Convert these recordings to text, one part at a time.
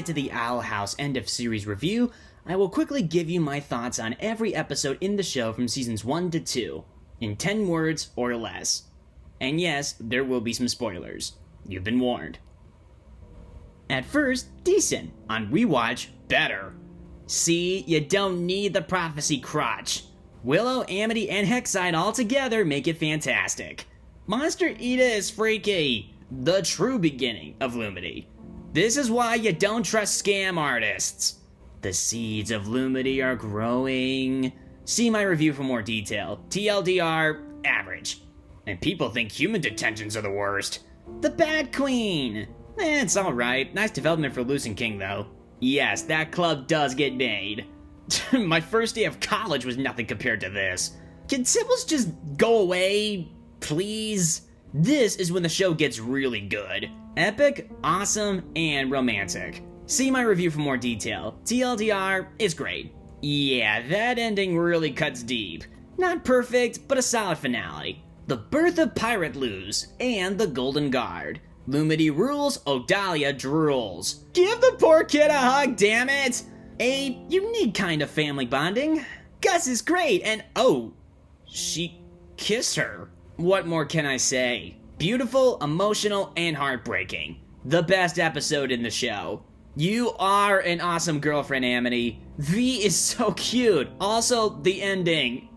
to the Owl House end of series review, I will quickly give you my thoughts on every episode in the show from seasons 1 to 2, in 10 words or less. And yes, there will be some spoilers. You've been warned. At first, decent. On rewatch, better. See, you don't need the prophecy crotch. Willow, Amity, and Hexside all together make it fantastic. Monster Ida is freaky. The true beginning of Lumity. This is why you don't trust scam artists. The seeds of Lumity are growing. See my review for more detail. TLDR, average. And people think human detentions are the worst. The Bat Queen. It's alright. Nice development for Lucent King, though. Yes, that club does get made. My first day of college was nothing compared to this. Can Sybil's just go away, please? This is when the show gets really good. Epic, awesome, and romantic. See my review for more detail. TLDR, it's great. Yeah, that ending really cuts deep. Not perfect, but a solid finale. The birth of Pirate Luz, and the Golden Guard. Lumity rules, Odalia drools. Give the poor kid a hug, damn it! A unique kind of family bonding. Gus is great, and oh, she kissed her. What more can I say? Beautiful, emotional, and heartbreaking. The best episode in the show. You are an awesome girlfriend, Amity. V is so cute. Also, the ending.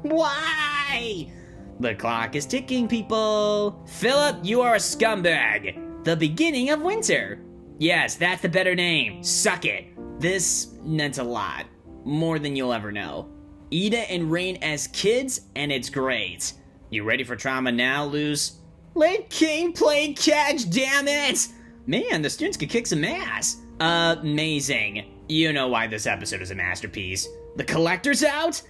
Why? The clock is ticking, people. Philip, you are a scumbag. The beginning of winter. Yes, that's the better name. Suck it. This meant a lot. More than you'll ever know. Ida and Rain as kids, and it's great. You ready for trauma now, Luz? Let King play catch, damn it! Man, the students could kick some ass. Amazing. You know why this episode is a masterpiece. The collector's out?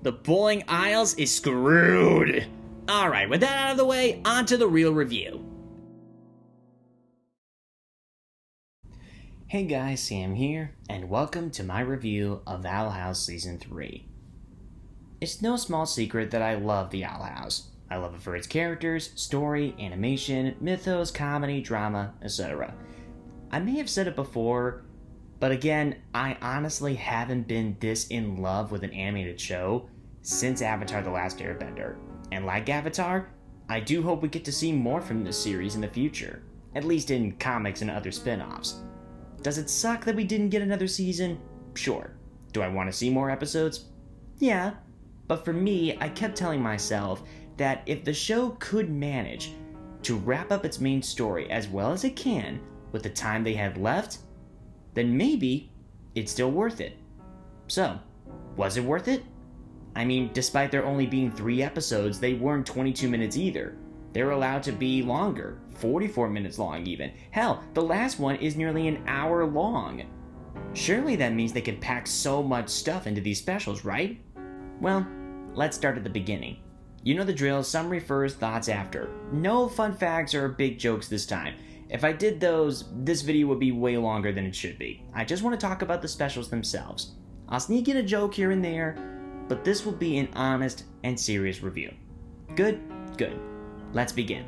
The bowling aisles is screwed. Alright, with that out of the way, on to the real review. Hey guys, Sam here, and welcome to my review of Owl House Season 3. It's no small secret that I love the Owl House. I love it for its characters, story, animation, mythos, comedy, drama, etc. I may have said it before, but again, I honestly haven't been this in love with an animated show since Avatar: The Last Airbender. And like Avatar, I do hope we get to see more from this series in the future, at least in comics and other spin-offs. Does it suck that we didn't get another season? Sure. Do I want to see more episodes? Yeah. But for me, I kept telling myself that if the show could manage to wrap up its main story as well as it can with the time they had left, then maybe it's still worth it. So, was it worth it? I mean, despite there only being 3 episodes, they weren't 22 minutes either. They were allowed to be longer, 44 minutes long even. Hell, the last one is nearly an hour long. Surely that means they can pack so much stuff into these specials, right? Well, let's start at the beginning. You know the drill, summary first, thoughts after. No fun facts or big jokes this time. If I did those, this video would be way longer than it should be. I just want to talk about the specials themselves. I'll sneak in a joke here and there, but this will be an honest and serious review. Good? Good. Let's begin.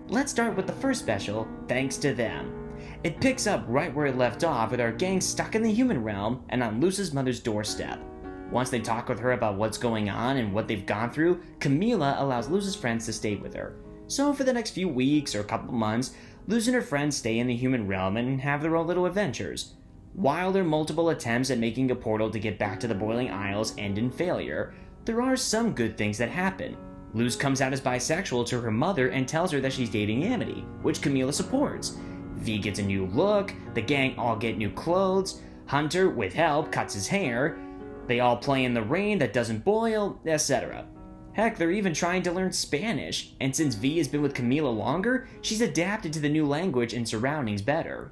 Let's start with the first special, Thanks to Them. It picks up right where it left off with our gang stuck in the human realm and on Luz's mother's doorstep. Once they talk with her about what's going on and what they've gone through, Camila allows Luz's friends to stay with her. So for the next few weeks or couple months, Luz and her friends stay in the human realm and have their own little adventures. While their multiple attempts at making a portal to get back to the Boiling Isles end in failure, there are some good things that happen. Luz comes out as bisexual to her mother and tells her that she's dating Amity, which Camila supports. V gets a new look, the gang all get new clothes, Hunter, with help, cuts his hair, they all play in the rain that doesn't boil, etc. Heck, they're even trying to learn Spanish, and since V has been with Camila longer, she's adapted to the new language and surroundings better.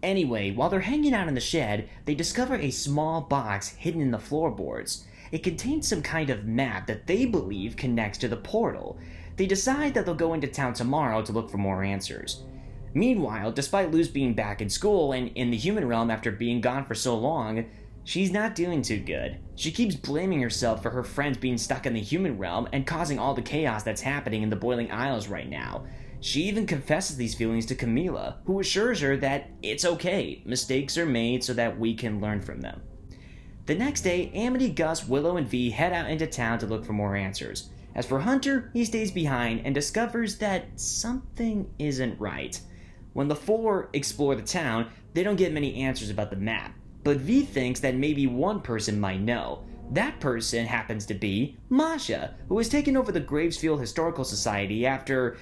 Anyway, while they're hanging out in the shed, they discover a small box hidden in the floorboards. It contains some kind of map that they believe connects to the portal. They decide that they'll go into town tomorrow to look for more answers. Meanwhile, despite Luz being back in school and in the human realm after being gone for so long, she's not doing too good. She keeps blaming herself for her friends being stuck in the human realm and causing all the chaos that's happening in the Boiling Isles right now. She even confesses these feelings to Camila, who assures her that it's okay, mistakes are made so that we can learn from them. The next day, Amity, Gus, Willow, and V head out into town to look for more answers. As for Hunter, he stays behind and discovers that something isn't right. When the four explore the town, they don't get many answers about the map, but V thinks that maybe one person might know. That person happens to be Masha, who has taken over the Gravesfield Historical Society after...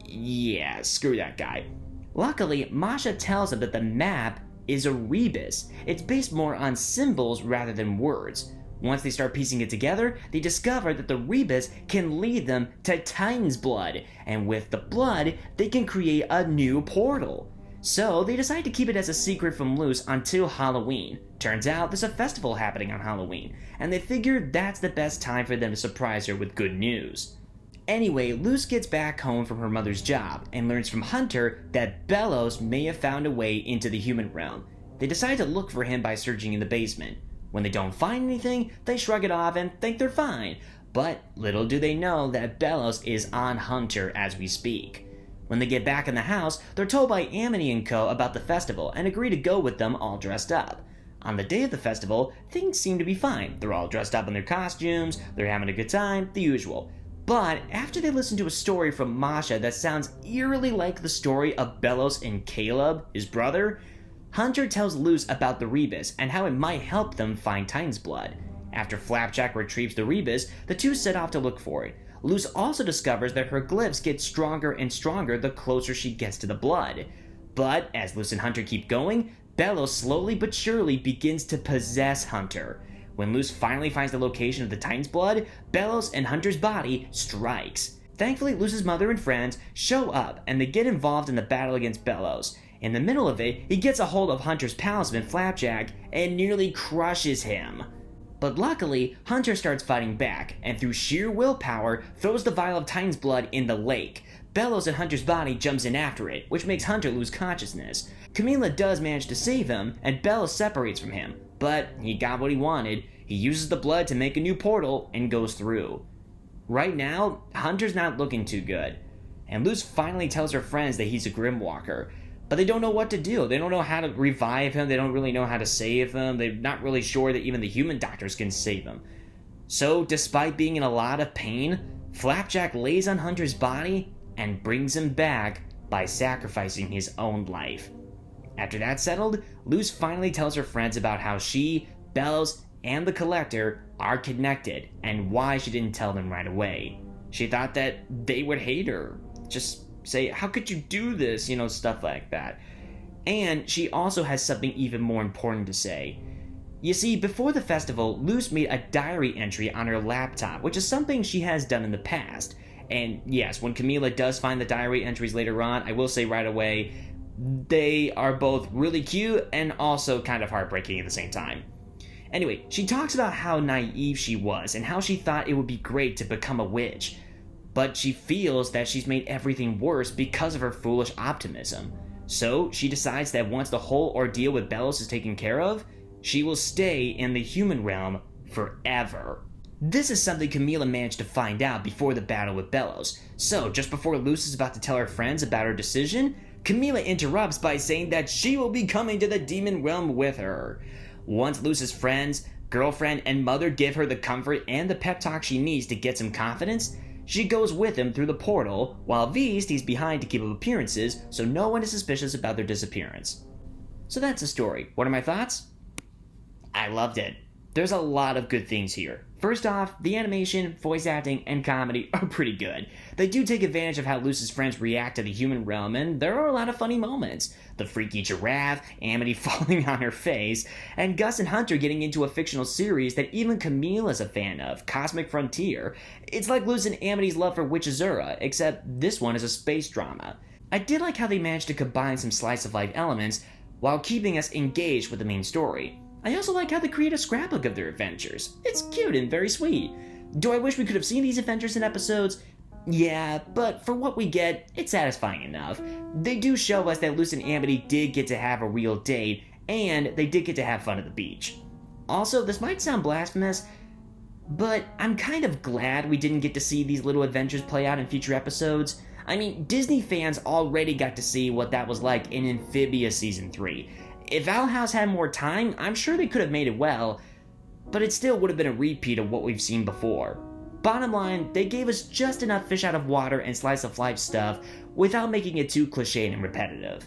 yeah, screw that guy. Luckily, Masha tells him that the map is a rebus. It's based more on symbols rather than words. Once they start piecing it together, they discover that the rebus can lead them to Titan's blood, and with the blood, they can create a new portal. So they decide to keep it as a secret from Luz until Halloween. Turns out there's a festival happening on Halloween, and they figure that's the best time for them to surprise her with good news. Anyway, Luz gets back home from her mother's job and learns from Hunter that Bellows may have found a way into the human realm. They decide to look for him by searching in the basement. When they don't find anything, they shrug it off and think they're fine. But little do they know that Bellows is on Hunter as we speak. When they get back in the house, they're told by Amity and Co. about the festival and agree to go with them all dressed up. On the day of the festival, things seem to be fine. They're all dressed up in their costumes, they're having a good time, the usual. But after they listen to a story from Masha that sounds eerily like the story of Bellows and Caleb, his brother, Hunter tells Luz about the rebus and how it might help them find Titan's blood. After Flapjack retrieves the rebus, the two set off to look for it. Luz also discovers that her glyphs get stronger and stronger the closer she gets to the blood. But as Luz and Hunter keep going, Bellows slowly but surely begins to possess Hunter. When Luz finally finds the location of the Titan's blood, Bellows and Hunter's body strikes. Thankfully, Luz's mother and friends show up and they get involved in the battle against Bellows. In the middle of it, he gets a hold of Hunter's talisman, Flapjack, and nearly crushes him. But luckily, Hunter starts fighting back, and through sheer willpower, throws the vial of Titan's blood in the lake. Bellows and Hunter's body jumps in after it, which makes Hunter lose consciousness. Camila does manage to save him, and Bellows separates from him. But he got what he wanted. He uses the blood to make a new portal, and goes through. Right now, Hunter's not looking too good. And Luz finally tells her friends that he's a Grimwalker. But they don't know what to do. They don't know how to revive him. They don't really know how to save him. They're not really sure that even the human doctors can save him. So, despite being in a lot of pain, Flapjack lays on Hunter's body and brings him back by sacrificing his own life. After that's settled, Luz finally tells her friends about how she, Bellows, and the Collector are connected and why she didn't tell them right away. She thought that they would hate her. Just say, how could you do this? Stuff like that. And she also has something even more important to say. You see, before the festival, Luz made a diary entry on her laptop, which is something she has done in the past. And yes, when Camila does find the diary entries later on, I will say right away, they are both really cute and also kind of heartbreaking at the same time. Anyway, she talks about how naive she was and how she thought it would be great to become a witch. But she feels that she's made everything worse because of her foolish optimism. So she decides that once the whole ordeal with Bellows is taken care of, she will stay in the human realm forever. This is something Camila managed to find out before the battle with Bellows. So just before Luz is about to tell her friends about her decision, Camila interrupts by saying that she will be coming to the demon realm with her. Once Luz's friends, girlfriend, and mother give her the comfort and the pep talk she needs to get some confidence, she goes with him through the portal, while V stays behind to keep up appearances so no one is suspicious about their disappearance. So that's the story. What are my thoughts? I loved it. There's a lot of good things here. First off, the animation, voice acting, and comedy are pretty good. They do take advantage of how Luz's friends react to the human realm, and there are a lot of funny moments. The freaky giraffe, Amity falling on her face, and Gus and Hunter getting into a fictional series that even Camila's a fan of, Cosmic Frontier. It's like Luz and Amity's love for Witch Azura, except this one is a space drama. I did like how they managed to combine some slice-of-life elements while keeping us engaged with the main story. I also like how they create a scrapbook of their adventures. It's cute and very sweet. Do I wish we could have seen these adventures in episodes? Yeah, but for what we get, it's satisfying enough. They do show us that Luz and Amity did get to have a real date, and they did get to have fun at the beach. Also, this might sound blasphemous, but I'm kind of glad we didn't get to see these little adventures play out in future episodes. I mean, Disney fans already got to see what that was like in Amphibia Season 3. If Owl House had more time, I'm sure they could have made it well, but it still would have been a repeat of what we've seen before. Bottom line, they gave us just enough fish out of water and slice of life stuff without making it too cliched and repetitive.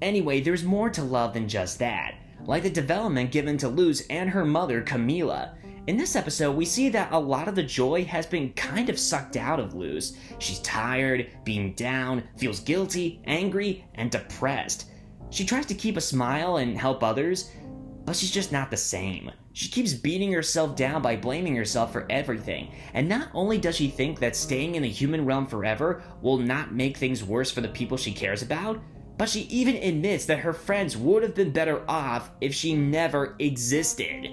Anyway, there's more to love than just that, like the development given to Luz and her mother, Camila. In this episode, we see that a lot of the joy has been kind of sucked out of Luz. She's tired, being down, feels guilty, angry, and depressed. She tries to keep a smile and help others, but she's just not the same. She keeps beating herself down by blaming herself for everything, and not only does she think that staying in the human realm forever will not make things worse for the people she cares about, but she even admits that her friends would have been better off if she never existed.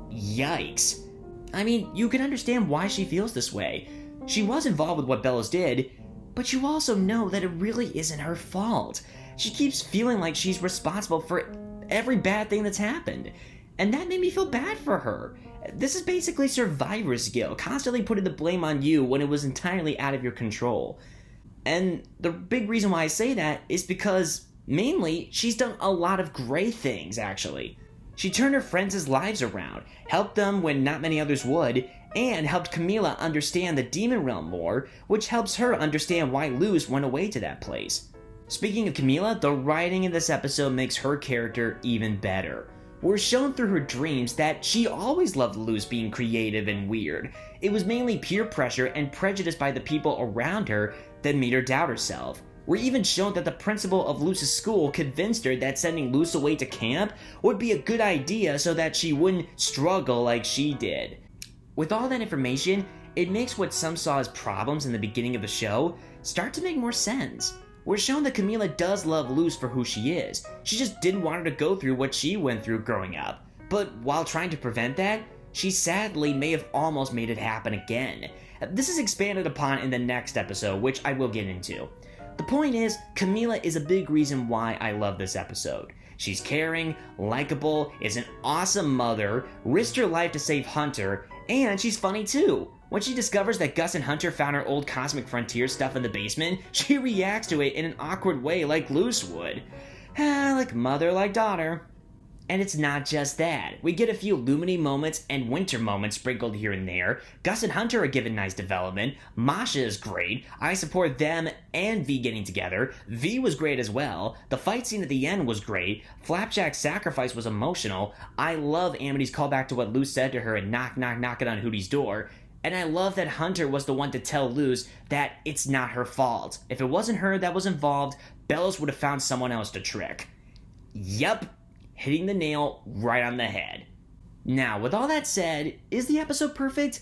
Yikes. I mean, you can understand why she feels this way. She was involved with what Bellows did, but you also know that it really isn't her fault. She keeps feeling like she's responsible for every bad thing that's happened, and that made me feel bad for her. This is basically survivor's guilt, constantly putting the blame on you when it was entirely out of your control. And the big reason why I say that is because, mainly, she's done a lot of great things, actually. She turned her friends' lives around, helped them when not many others would, and helped Camila understand the demon realm more, which helps her understand why Luz went away to that place. Speaking of Camila, the writing in this episode makes her character even better. We're shown through her dreams that she always loved Luz being creative and weird. It was mainly peer pressure and prejudice by the people around her that made her doubt herself. We're even shown that the principal of Luz's school convinced her that sending Luz away to camp would be a good idea so that she wouldn't struggle like she did. With all that information, it makes what some saw as problems in the beginning of the show start to make more sense. We're shown that Camila does love Luz for who she is. She just didn't want her to go through what she went through growing up. But while trying to prevent that, she sadly may have almost made it happen again. This is expanded upon in the next episode, which I will get into. The point is, Camila is a big reason why I love this episode. She's caring, likable, is an awesome mother, risked her life to save Hunter, and she's funny too. When she discovers that Gus and Hunter found her old Cosmic Frontier stuff in the basement, she reacts to it in an awkward way like Luz would. Like mother, like daughter. And it's not just that. We get a few Lumini moments and Winter moments sprinkled here and there. Gus and Hunter are given nice development. Masha is great. I support them and V getting together. V was great as well. The fight scene at the end was great. Flapjack's sacrifice was emotional. I love Amity's callback to what Luz said to her and knock knock knocking on Hootie's door. And I love that Hunter was the one to tell Luz that it's not her fault. If it wasn't her that was involved, Bellows would have found someone else to trick. Yep. Hitting the nail right on the head. Now, with all that said, is the episode perfect?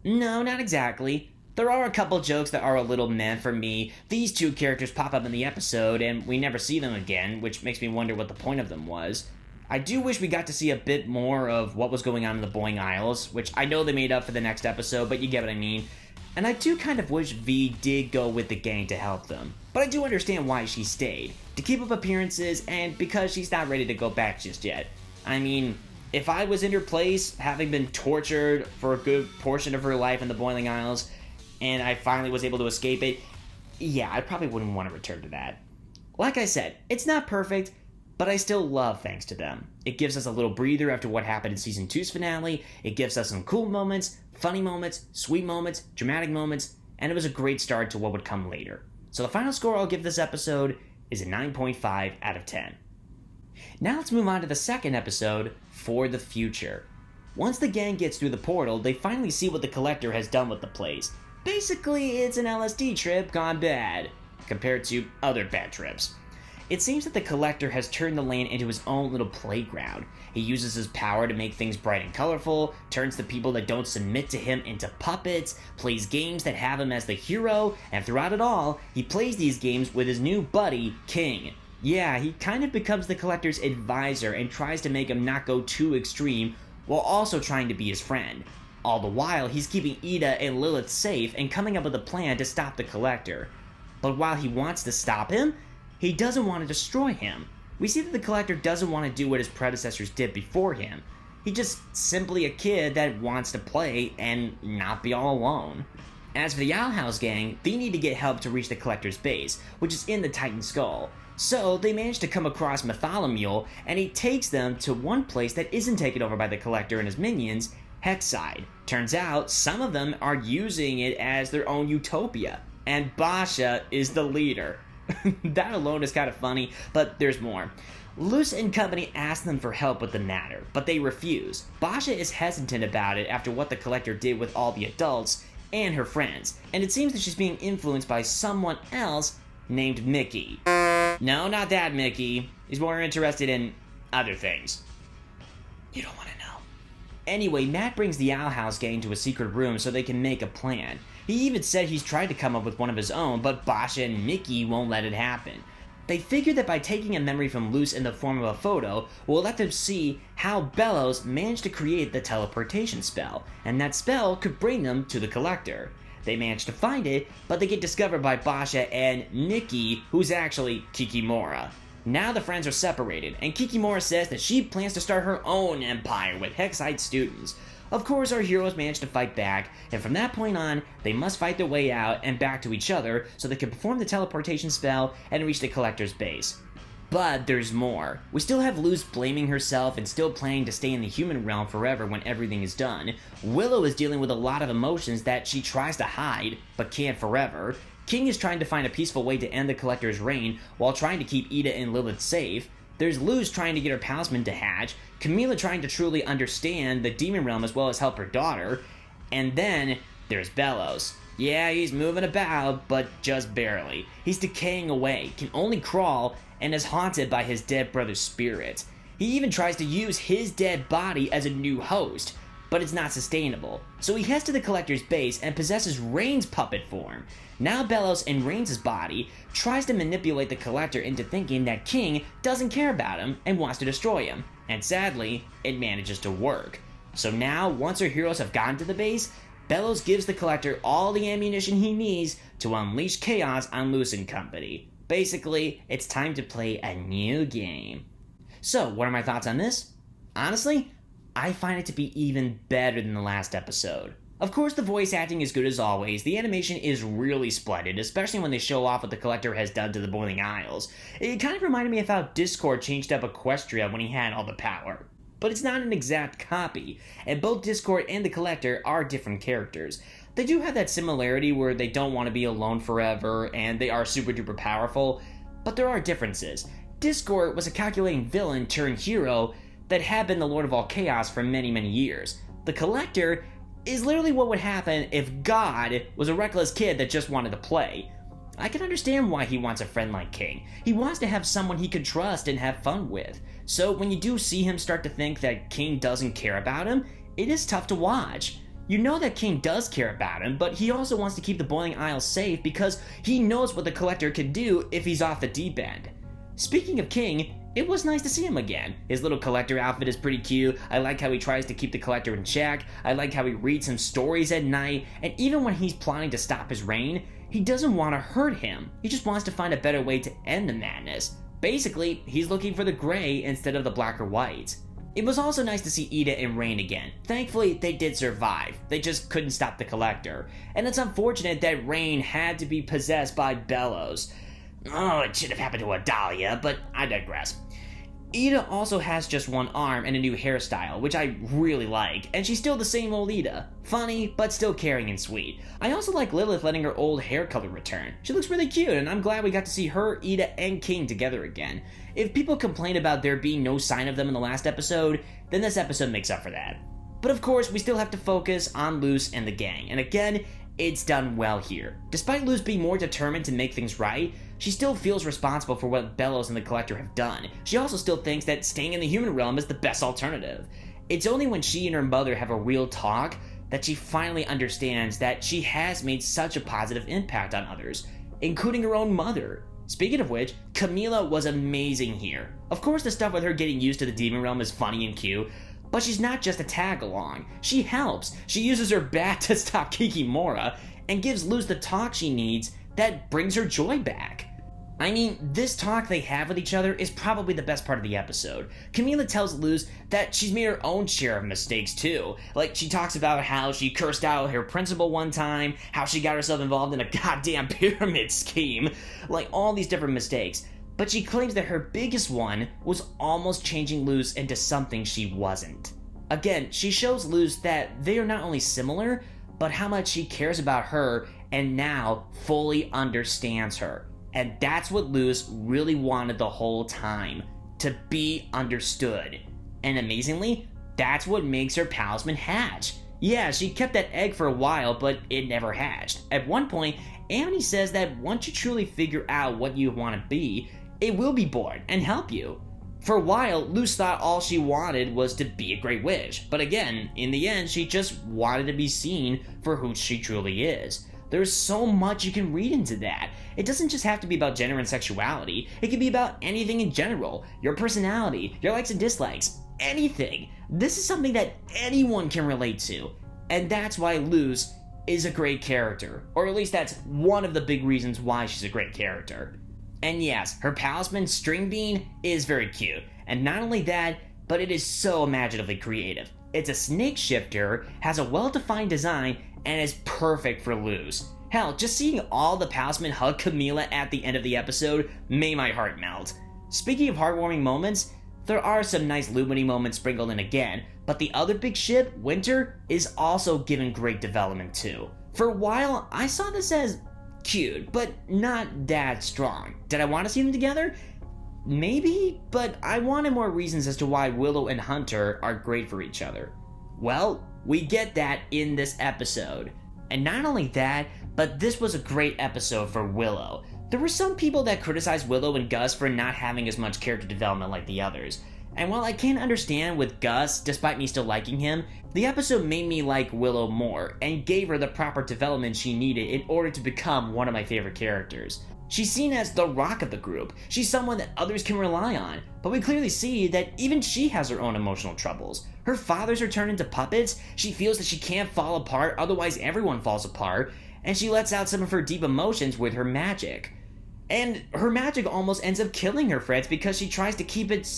No, not exactly. There are a couple jokes that are a little meh for me. These two characters pop up in the episode, and we never see them again, which makes me wonder what the point of them was. I do wish we got to see a bit more of what was going on in the Boing Isles, which I know they made up for the next episode, but you get what I mean. And I do kind of wish V did go with the gang to help them. But I do understand why she stayed. To keep up appearances, and because she's not ready to go back just yet. I mean, if I was in her place, having been tortured for a good portion of her life in the Boiling Isles, and I finally was able to escape it, yeah, I probably wouldn't want to return to that. Like I said, it's not perfect, but I still love thanks to them. It gives us a little breather after what happened in Season 2's finale, it gives us some cool moments, funny moments, sweet moments, dramatic moments, and it was a great start to what would come later. So the final score I'll give this episode is a 9.5 out of 10. Now let's move on to the second episode, For the Future. Once the gang gets through the portal, they finally see what the Collector has done with the place. Basically, it's an LSD trip gone bad, compared to other bad trips. It seems that the Collector has turned the land into his own little playground. He uses his power to make things bright and colorful, turns the people that don't submit to him into puppets, plays games that have him as the hero, and throughout it all, he plays these games with his new buddy, King. Yeah, he kind of becomes the Collector's advisor and tries to make him not go too extreme, while also trying to be his friend. All the while, he's keeping Ida and Lilith safe and coming up with a plan to stop the Collector. But while he wants to stop him, he doesn't want to destroy him. We see that the Collector doesn't want to do what his predecessors did before him. He's just simply a kid that wants to play and not be all alone. As for the Owl House gang, they need to get help to reach the Collector's base, which is in the Titan Skull. So they manage to come across Mytholomule, and he takes them to one place that isn't taken over by the Collector and his minions, Hexside. Turns out, some of them are using it as their own utopia, and Basha is the leader. That alone is kind of funny, but there's more. Luz and company ask them for help with the matter, but they refuse. Basha is hesitant about it after what the Collector did with all the adults and her friends, and it seems that she's being influenced by someone else named Mickey. No, not that Mickey. He's more interested in other things. You don't want to know. Anyway, Matt brings the Owl House gang to a secret room so they can make a plan. He even said he's tried to come up with one of his own, but Basha and Mickey won't let it happen. They figure that by taking a memory from Luz in the form of a photo, will let them see how Bellows managed to create the teleportation spell, and that spell could bring them to the Collector. They manage to find it, but they get discovered by Basha and Nikki, who's actually Kikimora. Now the friends are separated, and Kikimora says that she plans to start her own empire with Hexside students. Of course, our heroes manage to fight back, and from that point on, they must fight their way out and back to each other so they can perform the teleportation spell and reach the Collector's base. But there's more. We still have Luz blaming herself and still planning to stay in the human realm forever when everything is done. Willow is dealing with a lot of emotions that she tries to hide, but can't forever. King is trying to find a peaceful way to end the Collector's reign while trying to keep Ida and Lilith safe. There's Luz trying to get her talisman to hatch, Camila trying to truly understand the demon realm as well as help her daughter, and then there's Bellows. Yeah, he's moving about, but just barely. He's decaying away, can only crawl, and is haunted by his dead brother's spirit. He even tries to use his dead body as a new host, but it's not sustainable. So he heads to the Collector's base and possesses Rain's puppet form. Now Bellows in Rain's body tries to manipulate the Collector into thinking that King doesn't care about him and wants to destroy him. And sadly, it manages to work. So now, once our heroes have gotten to the base, Bellows gives the Collector all the ammunition he needs to unleash chaos on Luz and company. Basically, it's time to play a new game. So, what are my thoughts on this? Honestly, I find it to be even better than the last episode. Of course, the voice acting is good as always. The animation is really splendid, especially when they show off what the Collector has done to the Boiling Isles. It kind of reminded me of how Discord changed up Equestria when he had all the power. But it's not an exact copy, and both Discord and the Collector are different characters. They do have that similarity where they don't want to be alone forever, and they are super duper powerful, but there are differences. Discord was a calculating villain turned hero that had been the Lord of all Chaos for many, many years. The Collector is literally what would happen if God was a reckless kid that just wanted to play. I can understand why he wants a friend like King. He wants to have someone he could trust and have fun with. So when you do see him start to think that King doesn't care about him, it is tough to watch. You know that King does care about him, but he also wants to keep the Boiling Isles safe because he knows what the Collector can do if he's off the deep end. Speaking of King, it was nice to see him again. His little Collector outfit is pretty cute. I like how he tries to keep the Collector in check. I like how he reads him stories at night, and even when he's plotting to stop his reign, he doesn't want to hurt him. He just wants to find a better way to end the madness. Basically, he's looking for the gray instead of the black or white. It was also nice to see Ida and Rain again. Thankfully, they did survive. They just couldn't stop the Collector. And it's unfortunate that Rain had to be possessed by Bellows. Oh, it should have happened to Adalia, but I digress. Ida also has just one arm and a new hairstyle, which I really like, and she's still the same old Ida. Funny, but still caring and sweet. I also like Lilith letting her old hair color return. She looks really cute, and I'm glad we got to see her, Ida, and King together again. If people complain about there being no sign of them in the last episode, then this episode makes up for that. But of course, we still have to focus on Luz and the gang, and again, it's done well here. Despite Luz being more determined to make things right, she still feels responsible for what Bellows and the Collector have done. She also still thinks that staying in the human realm is the best alternative. It's only when she and her mother have a real talk that she finally understands that she has made such a positive impact on others, including her own mother. Speaking of which, Camila was amazing here. Of course, the stuff with her getting used to the demon realm is funny and cute, but she's not just a tag-along. She helps. She uses her bat to stop Kikimora and gives Luz the talk she needs that brings her joy back. I mean, this talk they have with each other is probably the best part of the episode. Camila tells Luz that she's made her own share of mistakes too. Like, she talks about how she cursed out her principal one time, how she got herself involved in a goddamn pyramid scheme, like all these different mistakes. But she claims that her biggest one was almost changing Luz into something she wasn't. Again, she shows Luz that they are not only similar, but how much she cares about her and now fully understands her. And that's what Luz really wanted the whole time, to be understood. And amazingly, that's what makes her talisman hatch. Yeah, she kept that egg for a while, but it never hatched. At one point, Amity says that once you truly figure out what you want to be, it will be born and help you. For a while, Luz thought all she wanted was to be a great witch, but again, in the end, she just wanted to be seen for who she truly is. There's so much you can read into that. It doesn't just have to be about gender and sexuality. It can be about anything in general. Your personality, your likes and dislikes, anything. This is something that anyone can relate to. And that's why Luz is a great character. Or at least that's one of the big reasons why she's a great character. And yes, her talisman, String Bean, is very cute. And not only that, but it is so imaginatively creative. It's a snake shifter, has a well-defined design, and is perfect for Luz. Hell, just seeing all the talisman hug Camila at the end of the episode made my heart melt. Speaking of heartwarming moments, there are some nice Lumini moments sprinkled in again, but the other big ship, Winter, is also given great development too. For a while, I saw this as cute, but not that strong. Did I want to see them together? Maybe, but I wanted more reasons as to why Willow and Hunter are great for each other. Well, we get that in this episode. And not only that, but this was a great episode for Willow. There were some people that criticized Willow and Gus for not having as much character development like the others. And while I can understand with Gus, despite me still liking him, the episode made me like Willow more and gave her the proper development she needed in order to become one of my favorite characters. She's seen as the rock of the group. She's someone that others can rely on, but we clearly see that even she has her own emotional troubles. Her fathers are turned into puppets, she feels that she can't fall apart, otherwise everyone falls apart, and she lets out some of her deep emotions with her magic. And her magic almost ends up killing her friends because she tries to keep it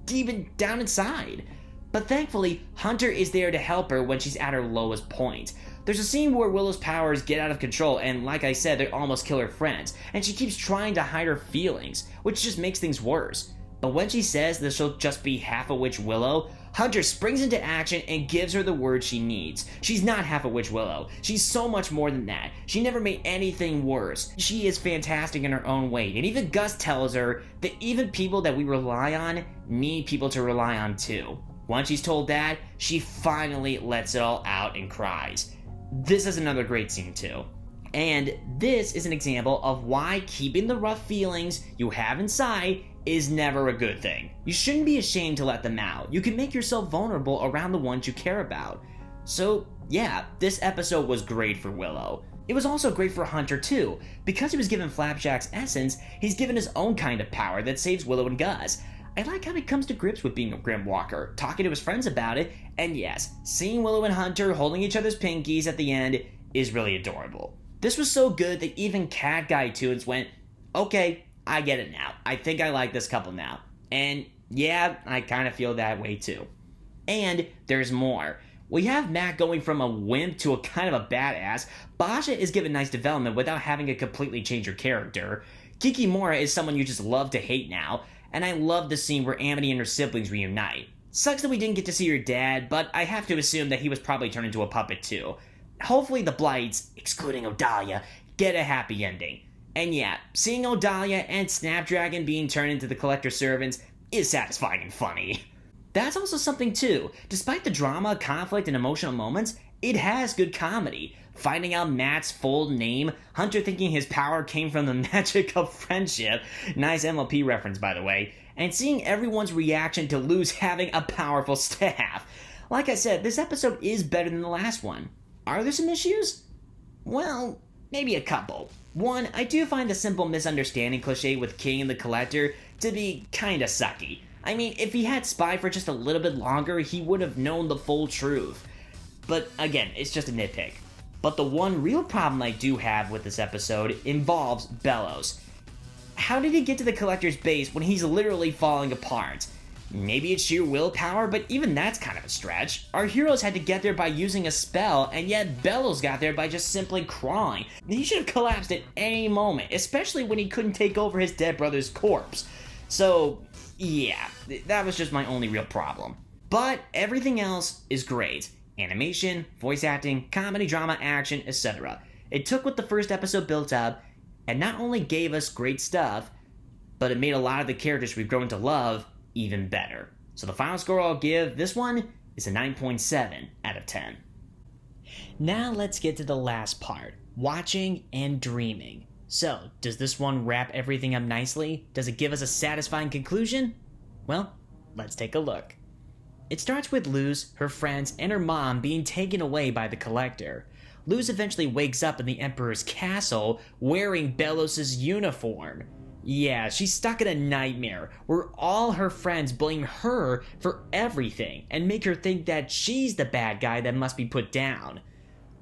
deep down inside. But thankfully, Hunter is there to help her when she's at her lowest point. There's a scene where Willow's powers get out of control and, like I said, they almost kill her friends, and she keeps trying to hide her feelings, which just makes things worse. But when she says that she'll just be half a witch Willow, Hunter springs into action and gives her the words she needs. She's not half a witch Willow. She's so much more than that. She never made anything worse. She is fantastic in her own way, and even Gus tells her that even people that we rely on need people to rely on too. Once she's told that, she finally lets it all out and cries. This is another great scene too. And this is an example of why keeping the rough feelings you have inside is never a good thing. You shouldn't be ashamed to let them out. You can make yourself vulnerable around the ones you care about. So yeah, this episode was great for Willow. It was also great for Hunter too. Because he was given Flapjack's essence, he's given his own kind of power that saves Willow and Gus. I like how he comes to grips with being a Grim Walker, talking to his friends about it, and yes, seeing Willow and Hunter holding each other's pinkies at the end is really adorable. This was so good that even Cat Guy Tunes went, okay, I get it now. I think I like this couple now. And yeah, I kind of feel that way too. And there's more. We have Matt going from a wimp to a kind of a badass. Basha is given nice development without having to completely change her character. Kikimora is someone you just love to hate now. And I love the scene where Amity and her siblings reunite. Sucks that we didn't get to see her dad, but I have to assume that he was probably turned into a puppet too. Hopefully the Blights, excluding Odalia, get a happy ending. And yeah, seeing Odalia and Snapdragon being turned into the Collector's servants is satisfying and funny. That's also something too. Despite the drama, conflict, and emotional moments, it has good comedy. Finding out Matt's full name, Hunter thinking his power came from the magic of friendship, nice MLP reference by the way, and seeing everyone's reaction to Luz having a powerful staff. Like I said, this episode is better than the last one. Are there some issues? Well, maybe a couple. One, I do find the simple misunderstanding cliche with King and the Collector to be kinda sucky. I mean, if he had Spy for just a little bit longer, he would have known the full truth. But again, it's just a nitpick. But the one real problem I do have with this episode involves Bellows. how did he get to the Collector's base when he's literally falling apart? Maybe it's sheer willpower, but even that's kind of a stretch. Our heroes had to get there by using a spell, and yet Bellows got there by just simply crawling. He should have collapsed at any moment, especially when he couldn't take over his dead brother's corpse. So, yeah, that was just my only real problem. But everything else is great. Animation, voice acting, comedy, drama, action, etc. It took what the first episode built up, and not only gave us great stuff, but it made a lot of the characters we've grown to love even better. So the final score I'll give this one is a 9.7 out of 10. Now let's get to the last part, watching and dreaming. So, does this one wrap everything up nicely? Does it give us a satisfying conclusion? Well, let's take a look. It starts with Luz, her friends, and her mom being taken away by the Collector. Luz eventually wakes up in the Emperor's castle wearing Bellows' uniform. Yeah, she's stuck in a nightmare where all her friends blame her for everything and make her think that she's the bad guy that must be put down.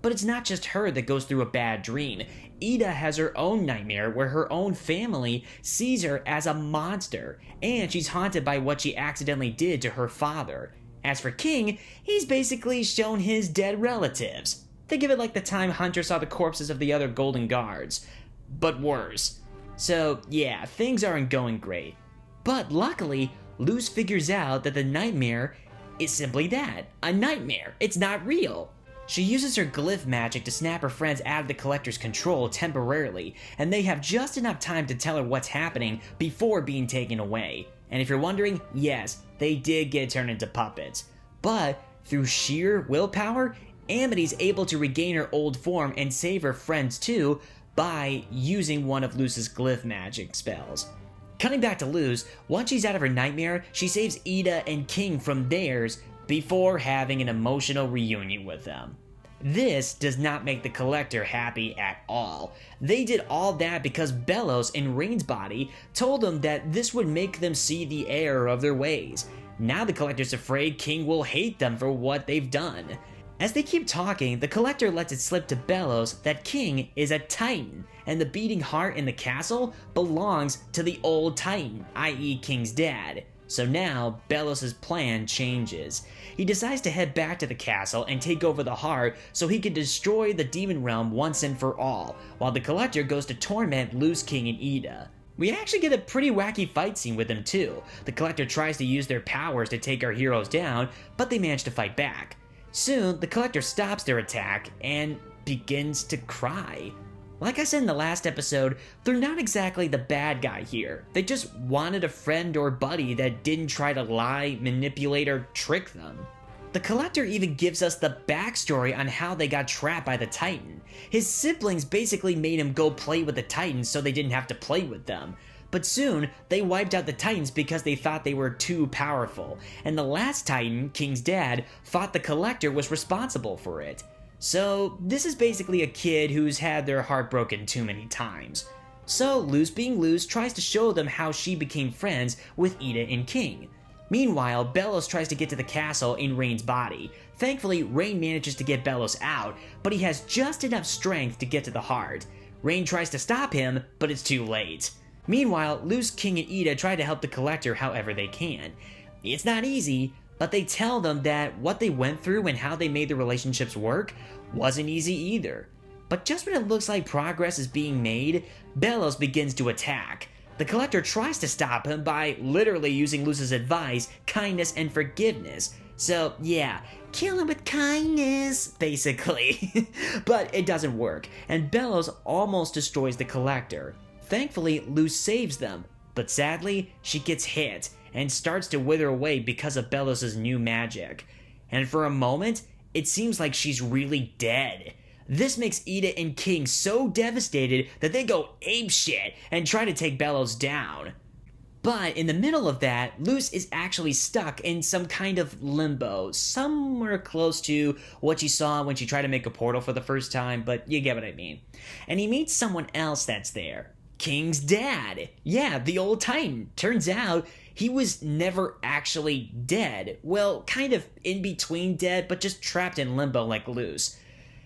But it's not just her that goes through a bad dream. Ida has her own nightmare where her own family sees her as a monster, and she's haunted by what she accidentally did to her father. As for King, he's basically shown his dead relatives. Think of it like the time Hunter saw the corpses of the other Golden Guards, but worse. So yeah, things aren't going great. But luckily, Luz figures out that the nightmare is simply that, a nightmare. It's not real. She uses her glyph magic to snap her friends out of the Collector's control temporarily, and they have just enough time to tell her what's happening before being taken away. And if you're wondering, yes, they did get turned into puppets. But through sheer willpower, Amity's able to regain her old form and save her friends too, by using one of Luz's glyph magic spells. Cutting back to Luz, once she's out of her nightmare, she saves Ida and King from theirs before having an emotional reunion with them. This does not make the Collector happy at all. They did all that because Bellows in Rain's body told them that this would make them see the error of their ways. Now the Collector's afraid King will hate them for what they've done. As they keep talking, the Collector lets it slip to Bellows that King is a Titan, and the beating heart in the castle belongs to the old Titan, i.e. King's dad. So now, Bellows' plan changes. He decides to head back to the castle and take over the heart so he can destroy the demon realm once and for all, while the Collector goes to torment Luz, King, and Ida. We actually get a pretty wacky fight scene with them too. The Collector tries to use their powers to take our heroes down, but they manage to fight back. Soon, the Collector stops their attack and begins to cry. Like I said in the last episode, they're not exactly the bad guy here. They just wanted a friend or buddy that didn't try to lie, manipulate, or trick them. The Collector even gives us the backstory on how they got trapped by the Titan. His siblings basically made him go play with the Titans so they didn't have to play with them. But soon, they wiped out the Titans because they thought they were too powerful, and the last Titan, King's dad, thought the Collector was responsible for it. So, this is basically a kid who's had their heart broken too many times. So, Luz being Luz tries to show them how she became friends with Ida and King. Meanwhile, Bellows tries to get to the castle in Rain's body. Thankfully, Rain manages to get Bellows out, but he has just enough strength to get to the heart. Rain tries to stop him, but it's too late. Meanwhile, Luz, King, and Ida try to help the Collector however they can. It's not easy, but they tell them that what they went through and how they made their relationships work wasn't easy either. But just when it looks like progress is being made, Bellows begins to attack. The Collector tries to stop him by literally using Luz's advice, kindness, and forgiveness. So yeah, kill him with kindness, basically. But it doesn't work, and Bellows almost destroys the Collector. Thankfully, Luz saves them, but sadly, she gets hit and starts to wither away because of Bellows' new magic. And for a moment, it seems like she's really dead. This makes Ida and King so devastated that they go apeshit and try to take Bellows down. But in the middle of that, Luz is actually stuck in some kind of limbo, somewhere close to what she saw when she tried to make a portal for the first time, but you get what I mean. And he meets someone else that's there. King's dad. Yeah, the old Titan. Turns out he was never actually dead. Well, kind of in between dead, but just trapped in limbo like Luz.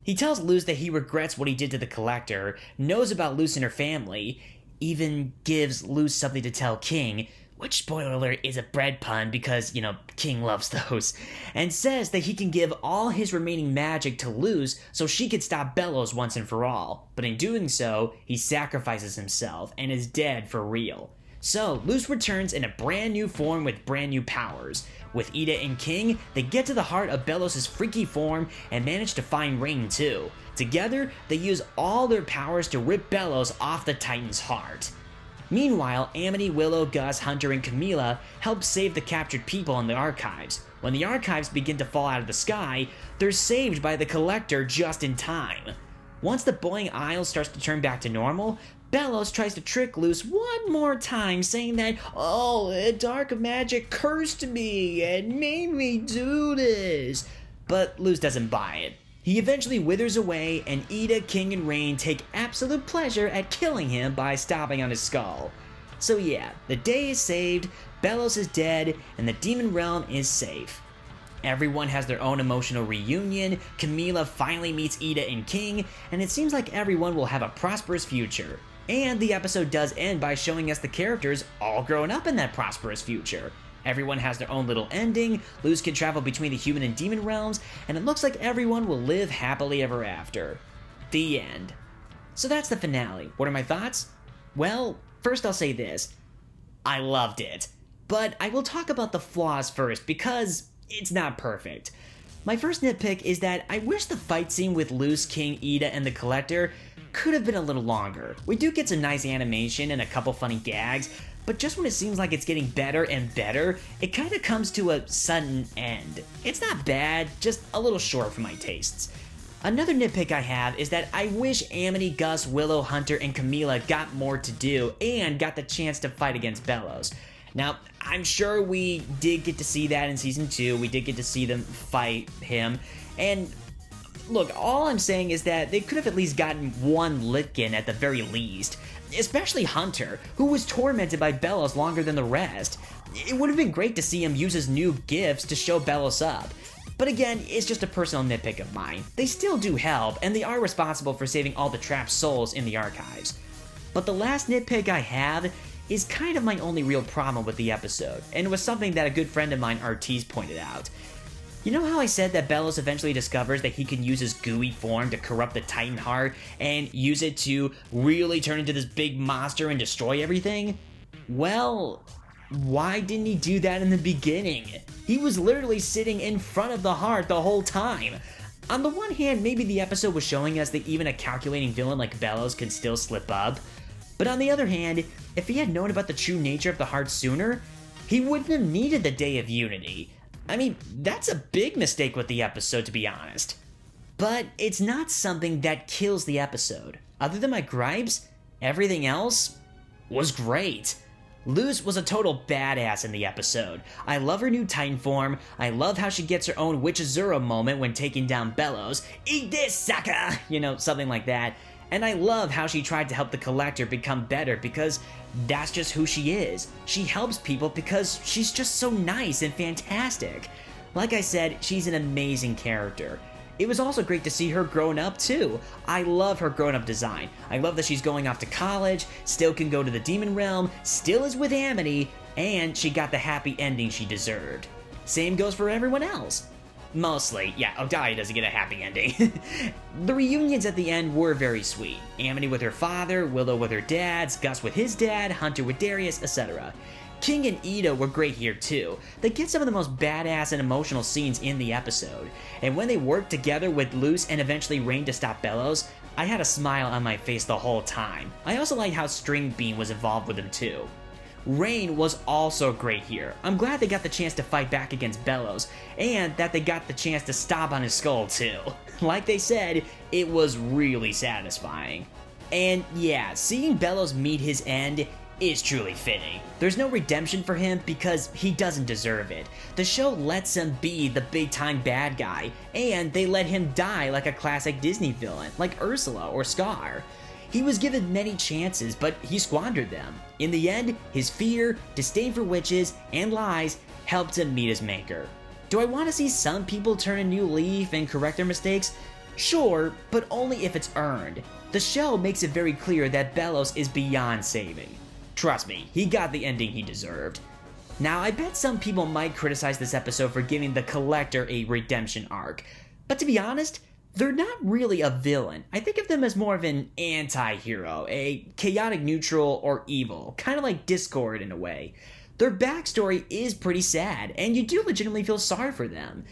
He tells Luz that he regrets what he did to the Collector, knows about Luz and her family, even gives Luz something to tell King, which, spoiler alert, is a bread pun because, King loves those, and says that he can give all his remaining magic to Luz so she could stop Bellows once and for all. But in doing so, he sacrifices himself and is dead for real. So, Luz returns in a brand new form with brand new powers. With Ida and King, they get to the heart of Bellows' freaky form and manage to find Rain too. Together, they use all their powers to rip Bellows off the Titan's heart. Meanwhile, Amity, Willow, Gus, Hunter, and Camila help save the captured people in the archives. When the archives begin to fall out of the sky, they're saved by the Collector just in time. Once the boiling isle starts to turn back to normal, Bellows tries to trick Luz one more time, saying that, dark magic cursed me and made me do this. But Luz doesn't buy it. He eventually withers away, and Ida, King, and Rain take absolute pleasure at killing him by stomping on his skull. So yeah, the day is saved, Bellows is dead, and the demon realm is safe. Everyone has their own emotional reunion, Camila finally meets Ida and King, and it seems like everyone will have a prosperous future. And the episode does end by showing us the characters all grown up in that prosperous future. Everyone has their own little ending, Luz can travel between the human and demon realms, and it looks like everyone will live happily ever after. The end. So that's the finale. What are my thoughts? Well, first I'll say this. I loved it. But I will talk about the flaws first, because it's not perfect. My first nitpick is that I wish the fight scene with Luz, King, Ida, and the Collector could have been a little longer. We do get some nice animation and a couple funny gags, but just when it seems like it's getting better and better, it kind of comes to a sudden end. It's not bad, just a little short for my tastes. Another nitpick I have is that I wish Amity, Gus, Willow, Hunter, and Camila got more to do and got the chance to fight against Bellows. Now, I'm sure we did get to see that in Season 2, we did get to see them fight him, and look, all I'm saying is that they could have at least gotten one lick in at the very least. Especially Hunter, who was tormented by Bellows longer than the rest. It would have been great to see him use his new gifts to show Bellows up. But again, it's just a personal nitpick of mine. They still do help, and they are responsible for saving all the trapped souls in the archives. But the last nitpick I have is kind of my only real problem with the episode, and it was something that a good friend of mine, Ortiz, pointed out. You know how I said that Bellows eventually discovers that he can use his gooey form to corrupt the Titan heart and use it to really turn into this big monster and destroy everything? Well, why didn't he do that in the beginning? He was literally sitting in front of the heart the whole time. On the one hand, maybe the episode was showing us that even a calculating villain like Bellows can still slip up. But on the other hand, if he had known about the true nature of the heart sooner, he wouldn't have needed the Day of Unity. I mean, that's a big mistake with the episode, to be honest. But it's not something that kills the episode. Other than my gripes, everything else was great. Luz was a total badass in the episode. I love her new Titan form, I love how she gets her own Witch Azura moment when taking down Bellows. Eat this, sucker! Something like that. And I love how she tried to help the Collector become better because that's just who she is. She helps people because she's just so nice and fantastic. Like I said, she's an amazing character. It was also great to see her grown up too. I love her grown up design. I love that she's going off to college, still can go to the demon realm, still is with Amity, and she got the happy ending she deserved. Same goes for everyone else. Mostly, yeah, Odalia doesn't get a happy ending. The reunions at the end were very sweet. Amity with her father, Willow with her dads, Gus with his dad, Hunter with Darius, etc. King and Ida were great here too. They get some of the most badass and emotional scenes in the episode. And when they worked together with Luz and eventually Rain to stop Bellows, I had a smile on my face the whole time. I also liked how String Bean was involved with him too. Rain was also great here. I'm glad they got the chance to fight back against Bellows, and that they got the chance to stomp on his skull too. Like they said, it was really satisfying. And yeah, seeing Bellows meet his end is truly fitting. There's no redemption for him because he doesn't deserve it. The show lets him be the big time bad guy, and they let him die like a classic Disney villain, like Ursula or Scar. He was given many chances, but he squandered them. In the end, his fear, disdain for witches, and lies helped him meet his maker. Do I want to see some people turn a new leaf and correct their mistakes? Sure, but only if it's earned. The show makes it very clear that Bellows is beyond saving. Trust me, he got the ending he deserved. Now, I bet some people might criticize this episode for giving the Collector a redemption arc, but to be honest, they're not really a villain. I think of them as more of an anti-hero, a chaotic neutral or evil, kind of like Discord in a way. Their backstory is pretty sad, and you do legitimately feel sorry for them.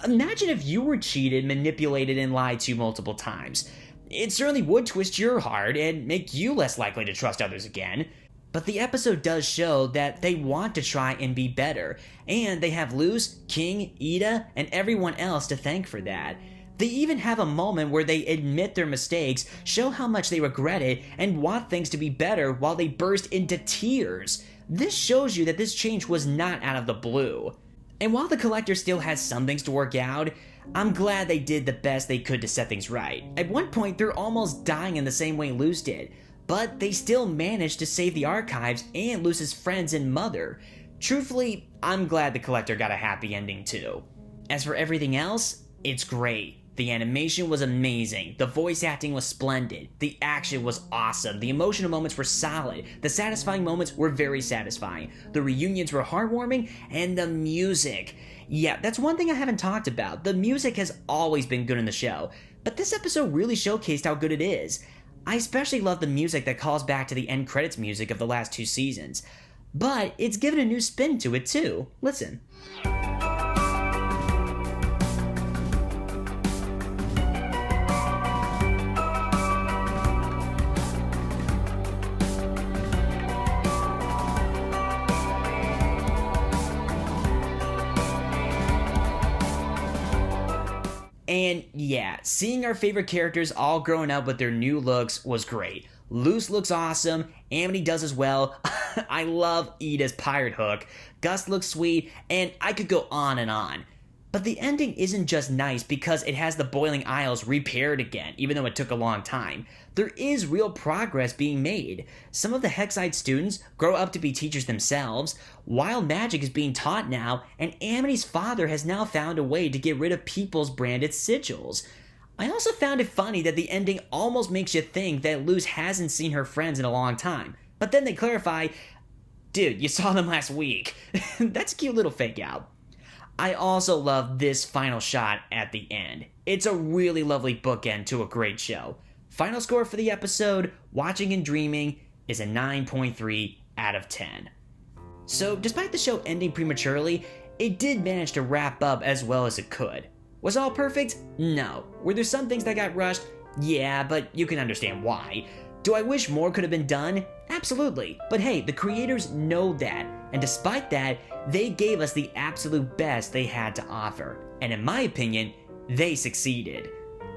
Imagine if you were cheated, manipulated, and lied to multiple times. It certainly would twist your heart and make you less likely to trust others again. But the episode does show that they want to try and be better, and they have Luz, King, Ida, and everyone else to thank for that. They even have a moment where they admit their mistakes, show how much they regret it, and want things to be better while they burst into tears. This shows you that this change was not out of the blue. And while the Collector still has some things to work out, I'm glad they did the best they could to set things right. At one point, they're almost dying in the same way Luz did, but they still managed to save the archives and Luz's friends and mother. Truthfully, I'm glad the Collector got a happy ending too. As for everything else, it's great. The animation was amazing, the voice acting was splendid, the action was awesome, the emotional moments were solid, the satisfying moments were very satisfying, the reunions were heartwarming, and the music. Yeah, that's one thing I haven't talked about. The music has always been good in the show, but this episode really showcased how good it is. I especially love the music that calls back to the end credits music of the last 2 seasons, but it's given a new spin to it too. Listen. And yeah, seeing our favorite characters all growing up with their new looks was great. Luz looks awesome, Amity does as well. I love Ida's pirate hook, Gus looks sweet, and I could go on and on. But the ending isn't just nice because it has the Boiling Isles repaired again, even though it took a long time. There is real progress being made. Some of the Hexide students grow up to be teachers themselves, wild magic is being taught now, and Amity's father has now found a way to get rid of people's branded sigils. I also found it funny that the ending almost makes you think that Luz hasn't seen her friends in a long time. But then they clarify, dude, you saw them last week. That's a cute little fake out. I also love this final shot at the end. It's a really lovely bookend to a great show. Final score for the episode, Watching and Dreaming, is a 9.3 out of 10. So despite the show ending prematurely, it did manage to wrap up as well as it could. Was it all perfect? No. Were there some things that got rushed? Yeah, but you can understand why. Do I wish more could have been done? Absolutely. But hey, the creators know that, and despite that, they gave us the absolute best they had to offer. And in my opinion, they succeeded.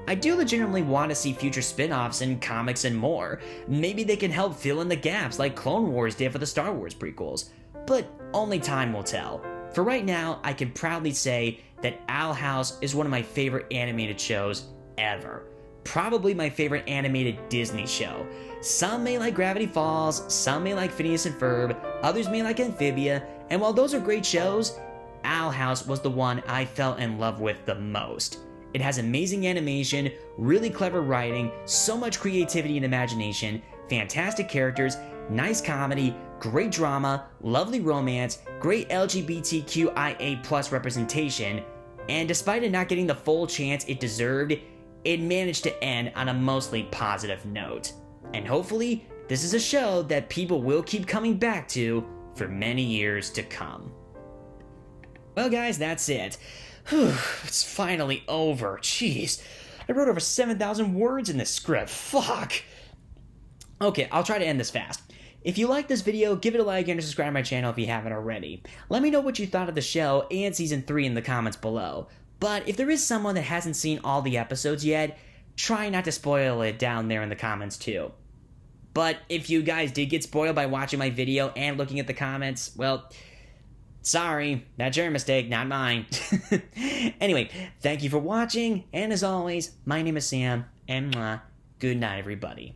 I do legitimately want to see future spin-offs and comics and more. Maybe they can help fill in the gaps like Clone Wars did for the Star Wars prequels. But only time will tell. For right now, I can proudly say that Owl House is one of my favorite animated shows ever. Probably my favorite animated Disney show. Some may like Gravity Falls, some may like Phineas and Ferb, others may like Amphibia, and while those are great shows, Owl House was the one I fell in love with the most. It has amazing animation, really clever writing, so much creativity and imagination, fantastic characters, nice comedy, great drama, lovely romance, great LGBTQIA+ representation, and despite it not getting the full chance it deserved, it managed to end on a mostly positive note. And hopefully, this is a show that people will keep coming back to for many years to come. Well guys, that's it. Whew, it's finally over. Jeez, I wrote over 7,000 words in this script. Fuck. Okay, I'll try to end this fast. If you like this video, give it a like and subscribe to my channel if you haven't already. Let me know what you thought of the show and Season 3 in the comments below. But if there is someone that hasn't seen all the episodes yet, try not to spoil it down there in the comments too. But if you guys did get spoiled by watching my video and looking at the comments, well, sorry, that's your mistake, not mine. Anyway, thank you for watching, and as always, my name is Sam, and good night, everybody.